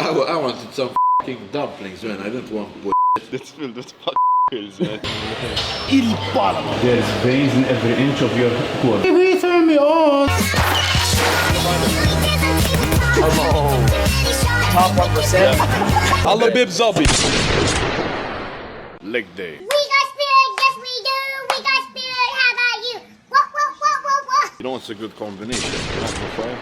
I wanted some fucking dumplings, man. I didn't want bullshit. It's filled with fucking pills, man. There's veins in every inch of your core. Baby, turn me on. Top 1%. Allah bib zombie. Leg day. We got spirit, yes we do. We got spirit, how about you? What? You know what's a good combination? Magnify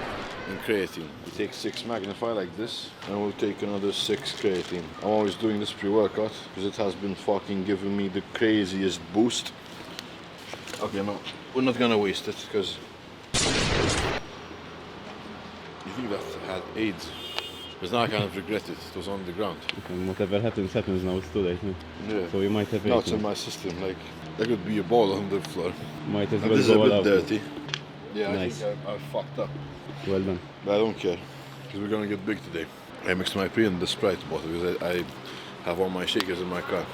and creatine. We take 6 Magnify like this, and we'll take another 6 creatine. I'm always doing this pre-workout because it has been fucking giving me the craziest boost. Okay, no, we're not gonna waste it because you think that had AIDS. Because now I kind of regret it. It was on the ground. And whatever happens now. It's too late. No? Yeah. So you might have Now it's in my system. Like there could be a ball on the floor. Might as And well this is a go all bit out. dirty. Yeah, Nice. I think I fucked up. Well done. But I don't care, because we're gonna get big today. I mixed my pee in the Sprite bottle because I have all my shakers in my car.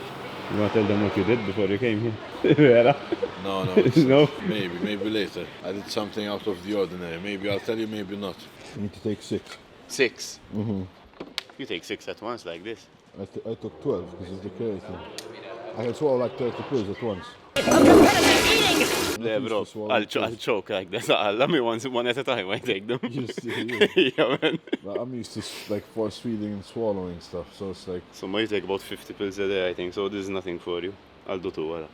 You want to tell them what you did before you came here? No, No? maybe later. I did something out of the ordinary. Maybe I'll tell you, maybe not. You need to take 6. 6. You take 6 at once like this. I took 12 because of the creatine. I can swallow like 30 pills at once. Yeah, bro. I'll choke like this. Let me one at a time. I take them. Yeah, man. But I'm used to like force feeding and swallowing stuff, so it's like. So I take about 50 pills a day, I think. So this is nothing for you. I'll do 2. Voilà.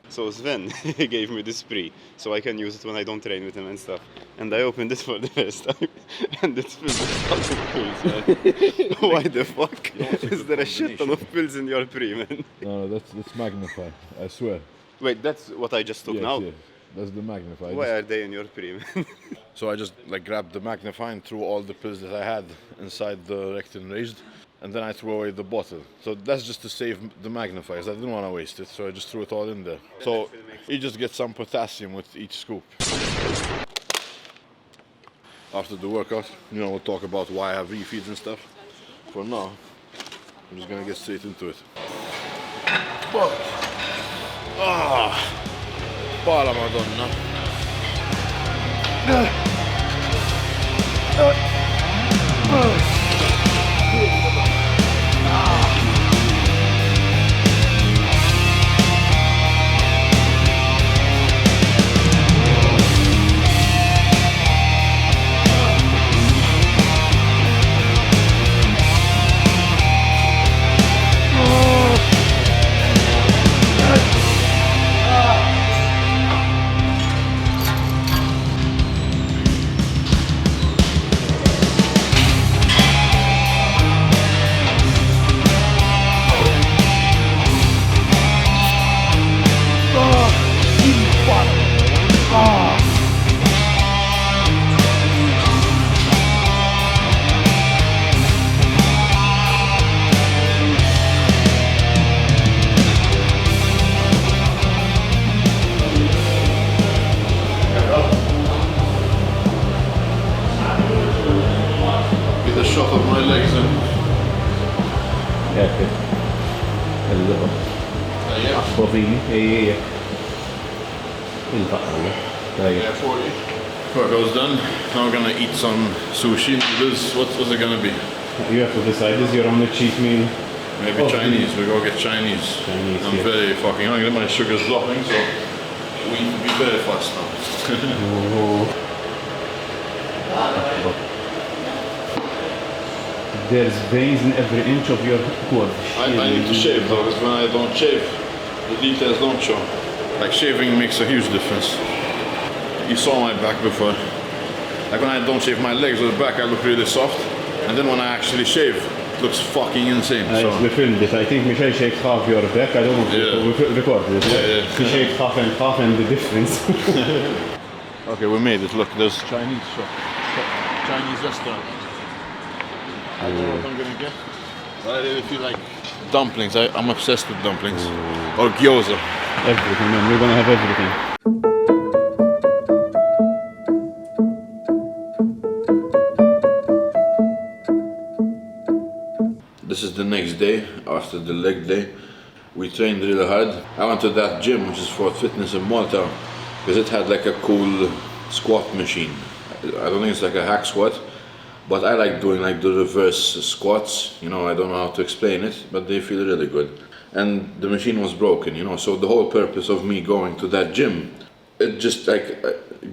So Sven gave me this spree, so I can use it when I don't train with him and stuff. And I opened it for the first time, and it's filled with fucking pills, man. Why the fuck is there a shit ton of pills in your pre, man? No, that's Magnify. I swear. Wait, that's what I just took now? Yeah. That's the Magnify. Why are they in your pre, man? So I just like grabbed the Magnify and threw all the pills that I had inside the rectin raised, and then I threw away the bottle. So that's just to save the magnifiers. I didn't want to waste it, so I just threw it all in there. So you just get some potassium with each scoop. After the workout, we'll talk about why I have refeeds and stuff. For now, I'm just gonna get straight into it. Pala Madonna. Shot of my legs in. Yeah, a little. Yeah. Bovini. Yeah. Yeah, 40. Workout's done. Now we're gonna eat some sushi. What's it gonna be? You have to decide. Is your only cheat meal? Maybe Chinese. We go get Chinese. I'm very fucking hungry. My sugar's dropping, so we need to be very fast now. There's veins in every inch of your core. I need to shave though, because when I don't shave, the details don't show. Like shaving makes a huge difference. You saw my back before. Like when I don't shave my legs or the back, I look really soft. And then when I actually shave, it looks fucking insane. So. We filmed it. I think Michelle shakes half your back. I don't know if we recorded it. Yeah. She shakes half and the difference. Okay, we made it. Look, there's Chinese shop. Chinese restaurant. I don't know what I'm gonna get. But I really feel like dumplings. I'm obsessed with dumplings. Or gyoza. Everything, man. We're gonna have everything. This is the next day after the leg day. We trained really hard. I went to that gym, which is for fitness in Malta, because it had like a cool squat machine. I don't think it's like a hack squat, But I like doing like the reverse squats, you know, I don't know how to explain it, but they feel really good. And the machine was broken, you know, so the whole purpose of me going to that gym, it just like,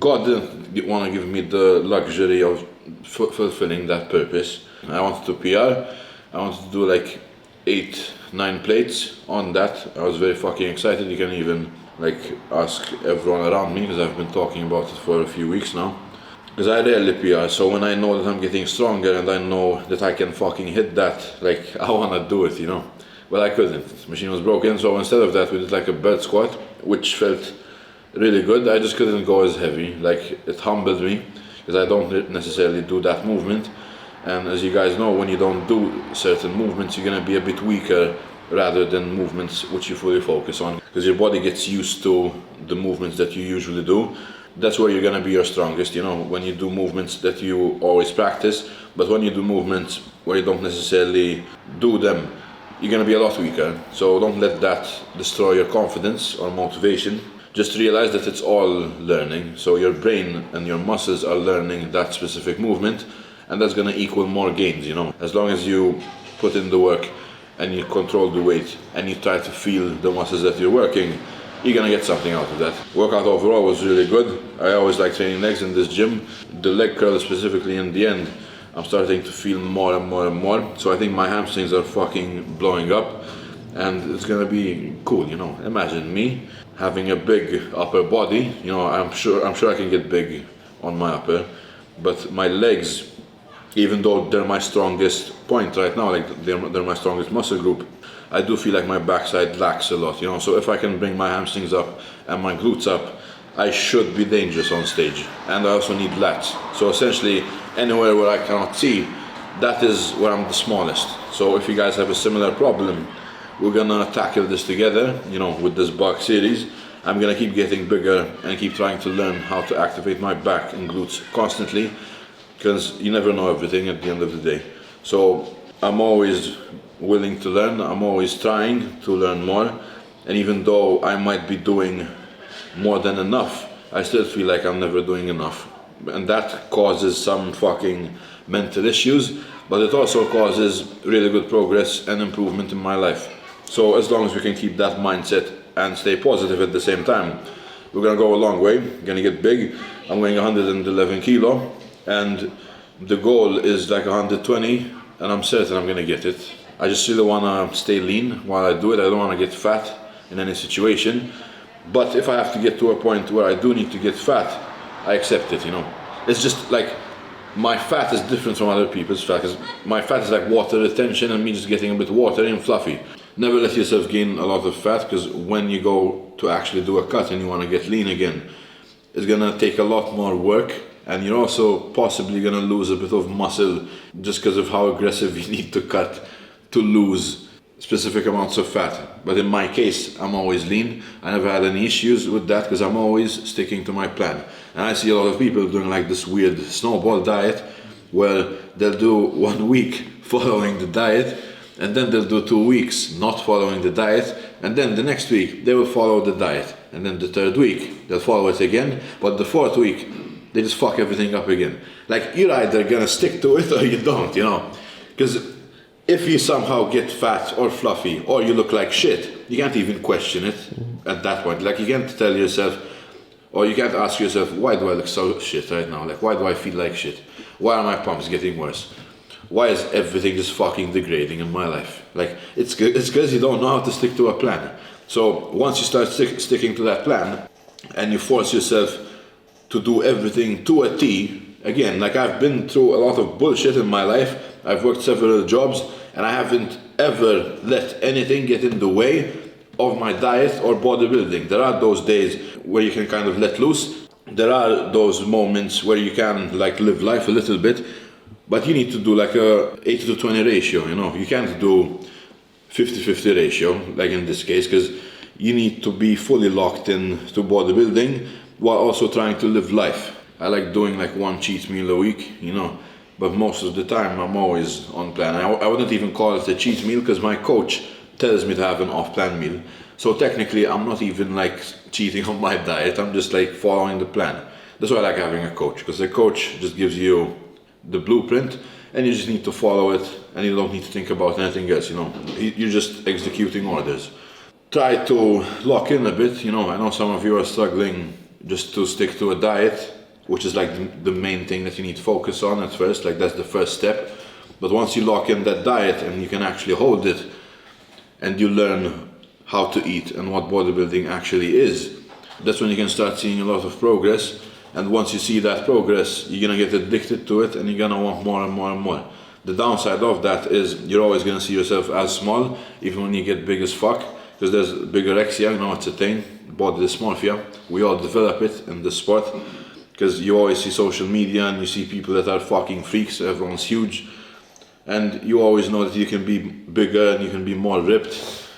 God didn't want to give me the luxury of fulfilling that purpose. I wanted to PR, I wanted to do like 8-9 plates on that. I was very fucking excited. You can even like ask everyone around me because I've been talking about it for a few weeks now. Because I rarely PR, so when I know that I'm getting stronger and I know that I can fucking hit that, like I wanna do it, you know. Well, I couldn't. The machine was broken, so instead of that we did like a belt squat, which felt really good. I just couldn't go as heavy. Like it humbled me because I don't necessarily do that movement. And as you guys know, when you don't do certain movements, you're gonna be a bit weaker rather than movements which you fully focus on. Because your body gets used to the movements that you usually do. That's where you're gonna be your strongest, you know, when you do movements that you always practice. But when you do movements where you don't necessarily do them, you're gonna be a lot weaker. So don't let that destroy your confidence or motivation. Just realize that it's all learning. So your brain and your muscles are learning that specific movement, and that's gonna equal more gains, you know. As long as you put in the work and you control the weight and you try to feel the muscles that you're working, you're gonna get something out of that. Workout overall was really good. I always like training legs in this gym. The leg curl specifically in the end, I'm starting to feel more and more and more. So I think my hamstrings are fucking blowing up and it's gonna be cool, you know. Imagine me having a big upper body, you know, I'm sure I can get big on my upper, but my legs, even though they're my strongest point right now, like they're my strongest muscle group, I do feel like my backside lacks a lot, you know. So if I can bring my hamstrings up and my glutes up, I should be dangerous on stage. And I also need lats. So essentially, anywhere where I cannot see, that is where I'm the smallest. So if you guys have a similar problem, we're gonna tackle this together, you know, with this bulk series. I'm gonna keep getting bigger and keep trying to learn how to activate my back and glutes constantly, because you never know everything at the end of the day. So I'm always willing to learn, I'm always trying to learn more, and even though I might be doing more than enough, I still feel like I'm never doing enough. And that causes some fucking mental issues, but it also causes really good progress and improvement in my life. So as long as we can keep that mindset and stay positive at the same time, we're gonna go a long way, we're gonna get big. I'm weighing 111 kilo, and the goal is like 120, and I'm certain I'm gonna get it. I just really wanna stay lean while I do it. I don't wanna get fat in any situation. But if I have to get to a point where I do need to get fat, I accept it, you know. It's just like, my fat is different from other people's fat, because my fat is like water retention and me just getting a bit watery and fluffy. Never let yourself gain a lot of fat, because when you go to actually do a cut and you wanna get lean again, it's gonna take a lot more work, and you're also possibly gonna lose a bit of muscle just because of how aggressive you need to cut to lose specific amounts of fat. But in my case, I'm always lean. I never had any issues with that because I'm always sticking to my plan. And I see a lot of people doing like this weird snowball diet where they'll do 1 week following the diet, and then they'll do 2 weeks not following the diet, and then the next week they will follow the diet, and then the third week they'll follow it again, but the fourth week they just fuck everything up again. Like, you're either gonna stick to it or you don't, you know. Because if you somehow get fat or fluffy or you look like shit, you can't even question it at that point. Like, you can't tell yourself, or you can't ask yourself, why do I look so shit right now? Like, why do I feel like shit? Why are my pumps getting worse? Why is everything just fucking degrading in my life? Like, it's because you don't know how to stick to a plan. So once you start sticking to that plan and you force yourself to do everything to a T, again, like, I've been through a lot of bullshit in my life. I've worked several jobs and I haven't ever let anything get in the way of my diet or bodybuilding. There are those days where you can kind of let loose. There are those moments where you can like live life a little bit, but you need to do like a 80-20 ratio, you know. You can't do 50-50 ratio, like in this case, because you need to be fully locked in to bodybuilding while also trying to live life. I like doing like 1 cheat meal a week, you know, but most of the time I'm always on plan. I wouldn't even call it a cheat meal because my coach tells me to have an off-plan meal. So technically I'm not even like cheating on my diet, I'm just like following the plan. That's why I like having a coach, because a coach just gives you the blueprint, and you just need to follow it, and you don't need to think about anything else, you know. You're just executing orders. Try to lock in a bit, you know. I know some of you are struggling just to stick to a diet, which is like the main thing that you need to focus on at first, like that's the first step. But once you lock in that diet and you can actually hold it, and you learn how to eat and what bodybuilding actually is, that's when you can start seeing a lot of progress. And once you see that progress, you're gonna get addicted to it and you're gonna want more and more and more. The downside of that is you're always gonna see yourself as small, even when you get big as fuck, because there's bigorexia, you know, it's a thing, body dysmorphia. We all develop it in the sport, because you always see social media and you see people that are fucking freaks, everyone's huge. And you always know that you can be bigger and you can be more ripped.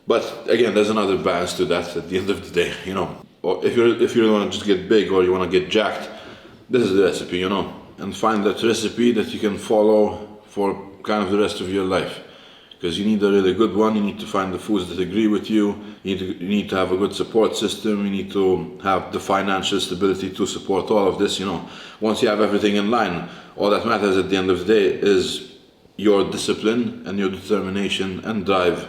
But again, there's another balance to that at the end of the day, you know. Or if you want to just get big or you want to get jacked, this is the recipe, you know. And find that recipe that you can follow for kind of the rest of your life. Because you need a really good one, you need to find the foods that agree with you, you need to have a good support system, you need to have the financial stability to support all of this, you know. Once you have everything in line, all that matters at the end of the day is your discipline and your determination and drive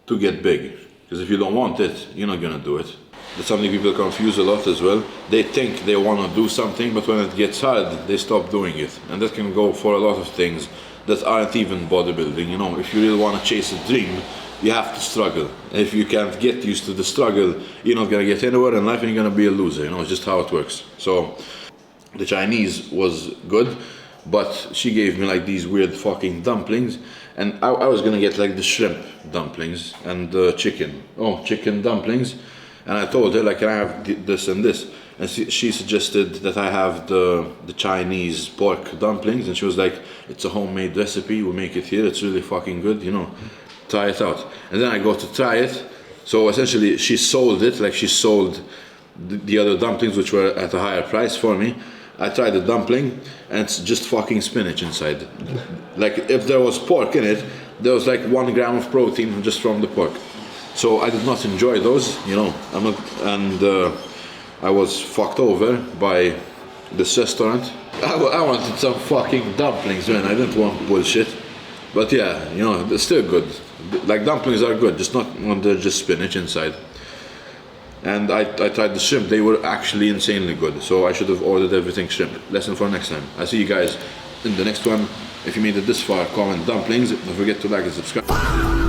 to get big. Because if you don't want it, you're not gonna do it. That's something people confuse a lot as well. They think they want to do something, but when it gets hard, they stop doing it. And that can go for a lot of things that aren't even bodybuilding, you know. If you really want to chase a dream, you have to struggle. And if you can't get used to the struggle, you're not gonna get anywhere in life and you're gonna be a loser, you know, it's just how it works. So, the Chinese was good, but she gave me like these weird fucking dumplings, and I was gonna get like the shrimp dumplings and the chicken dumplings, and I told her like, can I have this and this? And she suggested that I have the Chinese pork dumplings, and she was like, it's a homemade recipe, we make it here, it's really fucking good, you know, try it out. And then I go to try it, so essentially she sold it, like she sold the other dumplings which were at a higher price for me. I tried the dumpling and it's just fucking spinach inside. Like if there was pork in it, there was like 1 gram of protein just from the pork. So I did not enjoy those, you know, I was fucked over by this restaurant. I wanted some fucking dumplings, man. I didn't want bullshit. But yeah, you know, they're still good. Like dumplings are good, just not when they're just spinach inside. And I tried the shrimp, they were actually insanely good. So I should have ordered everything shrimp. Lesson for next time. I'll see you guys in the next one. If you made it this far, comment dumplings. Don't forget to like and subscribe.